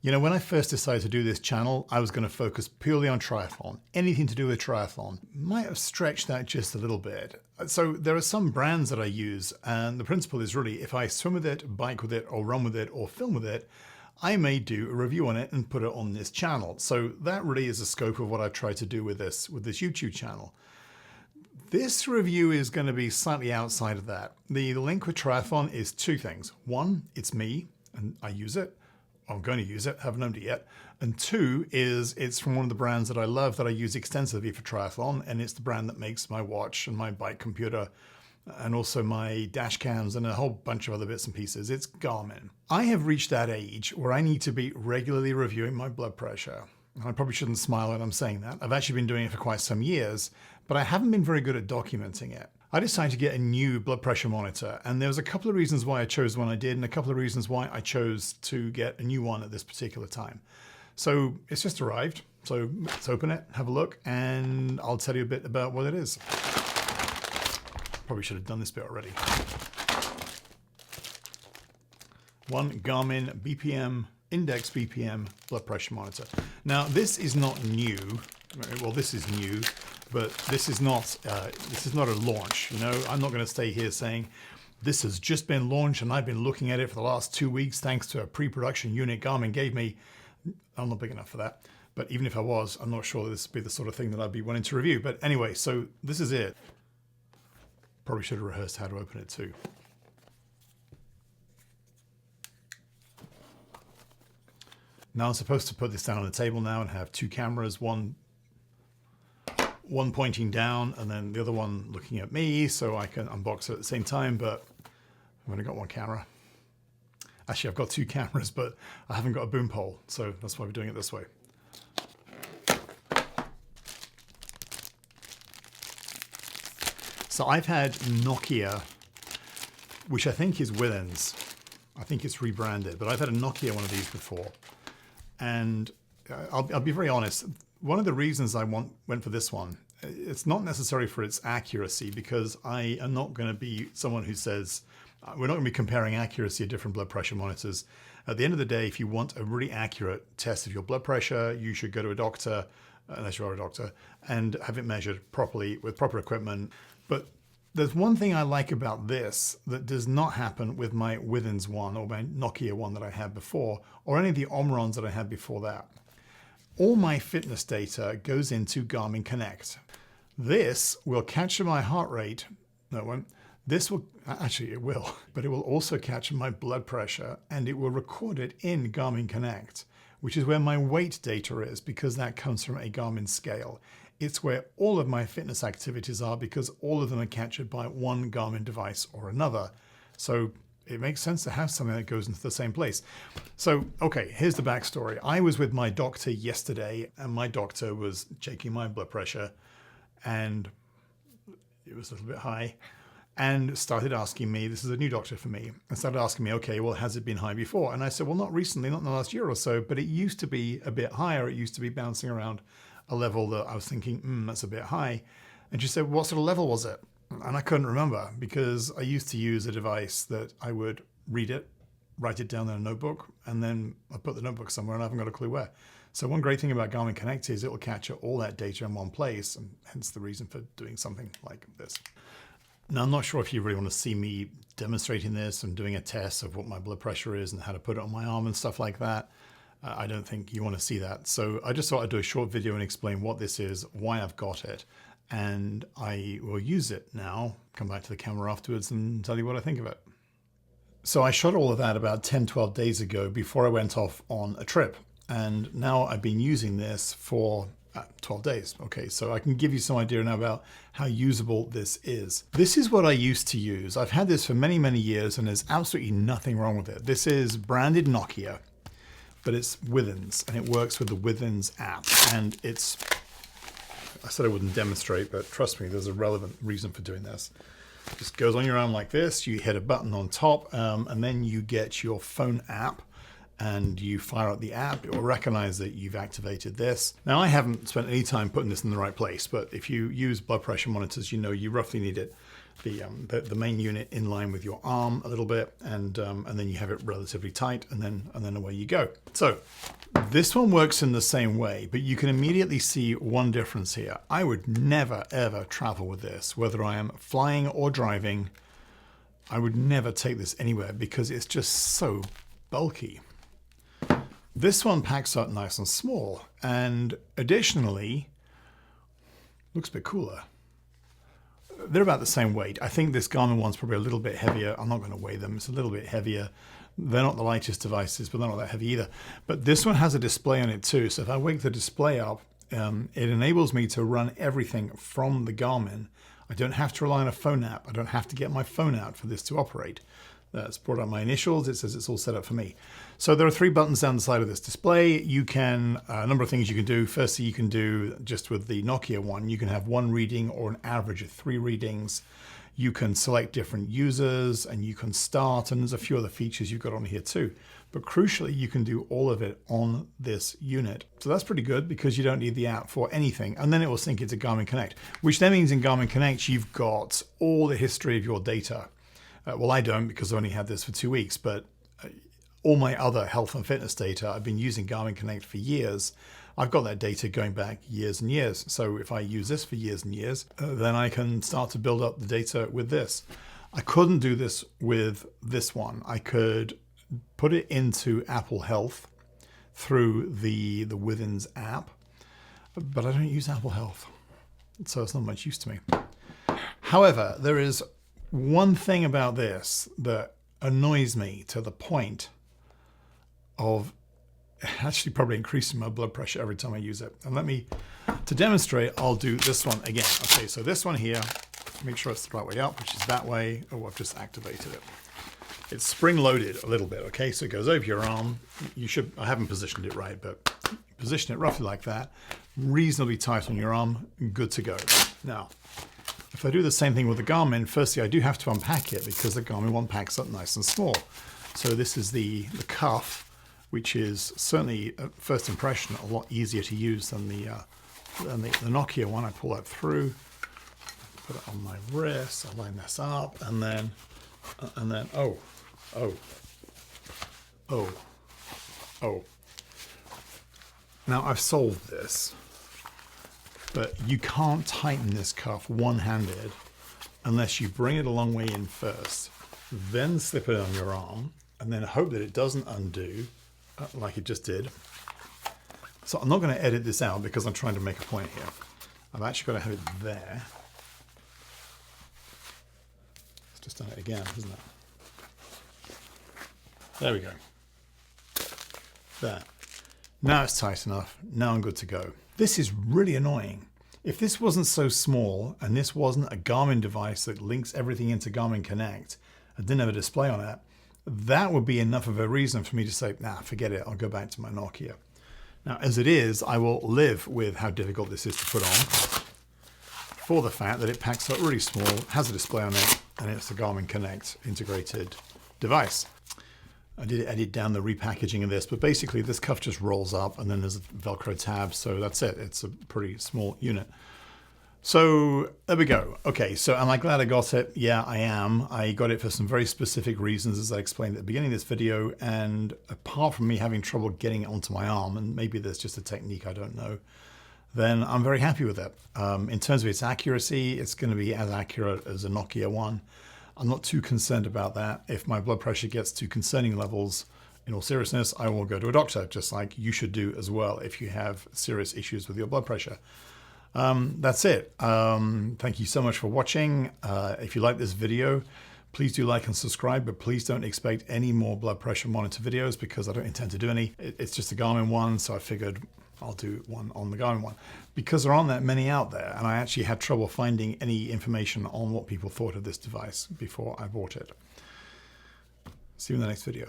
You know, when I first decided to do this channel, I was going to focus purely on triathlon. Anything to do with triathlon. Might have stretched that just a little bit. So there are some brands that I use, and the principle is really if I swim with it, bike with it, or run with it, or film with it, I may do a review on it and put it on this channel. So that really is the scope of what I've tried to do with this YouTube channel. This review is going to be slightly outside of that. The link with triathlon is two things. One, it's me, and I use it. I'm going to use it, haven't owned it yet. And two is it's from one of the brands that I love that I use extensively for triathlon, and it's the brand that makes my watch and my bike computer and also my dash cams and a whole bunch of other bits and pieces. It's Garmin. I have reached that age where I need to be regularly reviewing my blood pressure. I probably shouldn't smile when I'm saying that. I've actually been doing it for quite some years, but I haven't been very good at documenting it. I decided to get a new blood pressure monitor, and there was a couple of reasons why I chose the one I did and a couple of reasons why I chose to get a new one at this particular time. So it's just arrived. So let's open it, have a look, and I'll tell you a bit about what it is. Probably should have done this bit already. One Garmin BPM, Index BPM blood pressure monitor. Now this is not new. Well, this is new. But this is not a launch. You know, I'm not going to stay here saying this has just been launched and I've been looking at it for the last 2 weeks thanks to a pre-production unit Garmin gave me. I'm not big enough for that. But even if I was, I'm not sure that this would be the sort of thing that I'd be wanting to review. But anyway, so this is it. Probably should have rehearsed how to open it too. Now I'm supposed to put this down on the table now and have two cameras, one pointing down and then the other one looking at me so I can unbox it at the same time, but I've only got one camera. Actually, I've got two cameras, but I haven't got a boom pole, so that's why we're doing it this way. So I've had Nokia, which I think is Withings. I think it's rebranded, but I've had a Nokia one of these before. And I'll be very honest. One of the reasons I went for this one, it's not necessarily for its accuracy, because I am not going to be someone who says, we're not going to be comparing accuracy of different blood pressure monitors. At the end of the day, if you want a really accurate test of your blood pressure, you should go to a doctor, unless you are a doctor, and have it measured properly with proper equipment. But there's one thing I like about this that does not happen with my Withings one or my Nokia one that I had before, or any of the Omrons that I had before that. All my fitness data goes into Garmin Connect. This will capture my heart rate. No, it won't. This will, actually it will, but it will also capture my blood pressure and it will record it in Garmin Connect, which is where my weight data is because that comes from a Garmin scale. It's where all of my fitness activities are because all of them are captured by one Garmin device or another. So it makes sense to have something that goes into the same place. So, okay, here's the backstory. I was with my doctor yesterday and my doctor was checking my blood pressure and it was a little bit high and started asking me, this is a new doctor for me, and started asking me, okay, well, has it been high before? And I said, well, not recently, not in the last year or so, but it used to be a bit higher. It used to be bouncing around a level that I was thinking, that's a bit high. And she said, what sort of level was it? And I couldn't remember because I used to use a device that I would read it, write it down in a notebook, and then I put the notebook somewhere and I haven't got a clue where. So one great thing about Garmin Connect is it will capture all that data in one place, and hence the reason for doing something like this. Now, I'm not sure if you really want to see me demonstrating this and doing a test of what my blood pressure is and how to put it on my arm and stuff like that. I don't think you want to see that. So I just thought I'd do a short video and explain what this is, why I've got it, and I will use it now, come back to the camera afterwards and tell you what I think of it. So I shot all of that about 10, 12 days ago before I went off on a trip. And now I've been using this for 12 days. Okay, so I can give you some idea now about how usable this is. This is what I used to use. I've had this for many, many years and there's absolutely nothing wrong with it. This is branded Nokia, but it's Withings and it works with the Withings app. And it's, I said I wouldn't demonstrate, but trust me, there's a relevant reason for doing this. It just goes on your arm like this, you hit a button on top, and then you get your phone app and you fire up the app. It will recognize that you've activated this. Now, I haven't spent any time putting this in the right place, but if you use blood pressure monitors, you know you roughly need it the main unit in line with your arm a little bit, and then you have it relatively tight, and then away you go. So this one works in the same way, but you can immediately see one difference here. I would never ever travel with this, whether I am flying or driving. I would never take this anywhere because it's just so bulky. This one packs up nice and small, and additionally looks a bit cooler. They're about the same weight. I think this Garmin one's probably a little bit heavier. I'm not going to weigh them. It's a little bit heavier. They're not the lightest devices, but they're not that heavy either. But this one has a display on it too. So if I wake the display up, it enables me to run everything from the Garmin. I don't have to rely on a phone app. I don't have to get my phone out for this to operate. That's brought up my initials. It says it's all set up for me. So there are 3 buttons down the side of this display. You can, a number of things you can do. Firstly, you can do just with the Nokia one, you can have 1 reading or an average of 3 readings. You can select different users and you can start, and there's a few other features you've got on here too. But crucially, you can do all of it on this unit. So that's pretty good because you don't need the app for anything. And then it will sync it to Garmin Connect, which then means in Garmin Connect, you've got all the history of your data. Well, I don't because I only had this for 2 weeks, but all my other health and fitness data, I've been using Garmin Connect for years. I've got that data going back years and years. So if I use this for years and years, then I can start to build up the data with this. I couldn't do this with this one. I could put it into Apple Health through the Withings app, but I don't use Apple Health, so it's not much use to me. However, there is one thing about this that annoys me to the point of actually probably increasing my blood pressure every time I use it. And to demonstrate, I'll do this one again. Okay, so this one here, make sure it's the right way up, which is that way. Oh, I've just activated it. It's spring loaded a little bit, okay? So it goes over your arm. I haven't positioned it right, but position it roughly like that. Reasonably tight on your arm, good to go. Now, if I do the same thing with the Garmin, firstly, I do have to unpack it because the Garmin one packs up nice and small. So this is the cuff, which is certainly at first impression a lot easier to use than the Nokia one. I pull that through, put it on my wrist, I line this up, and then oh. Now I've solved this, but you can't tighten this cuff one-handed unless you bring it a long way in first, then slip it on your arm, and then hope that it doesn't undo like it just did. So I'm not going to edit this out because I'm trying to make a point here. I've actually got to have it there. It's just done it again, isn't it? There we go. There. Now it's tight enough. Now I'm good to go. This is really annoying. If this wasn't so small and this wasn't a Garmin device that links everything into Garmin Connect and didn't have a display on it, that would be enough of a reason for me to say, nah, forget it. I'll go back to my Nokia. Now, as it is, I will live with how difficult this is to put on for the fact that it packs up really small, has a display on it, and it's a Garmin Connect integrated device. I did edit down the repackaging of this, but basically this cuff just rolls up and then there's a Velcro tab. So that's it. It's a pretty small unit. So there we go. Okay, so am I glad I got it? Yeah, I am. I got it for some very specific reasons, as I explained at the beginning of this video. And apart from me having trouble getting it onto my arm, and maybe there's just a technique I don't know, then I'm very happy with it. In terms of its accuracy, it's going to be as accurate as a Nokia one. I'm not too concerned about that. If my blood pressure gets to concerning levels, in all seriousness, I will go to a doctor, just like you should do as well if you have serious issues with your blood pressure. That's it. Thank you so much for watching. If you like this video, please do like and subscribe, but please don't expect any more blood pressure monitor videos because I don't intend to do any. It's just a Garmin one, so I figured I'll do one on the Garmin one because there aren't that many out there, and I actually had trouble finding any information on what people thought of this device before I bought it. See you in the next video.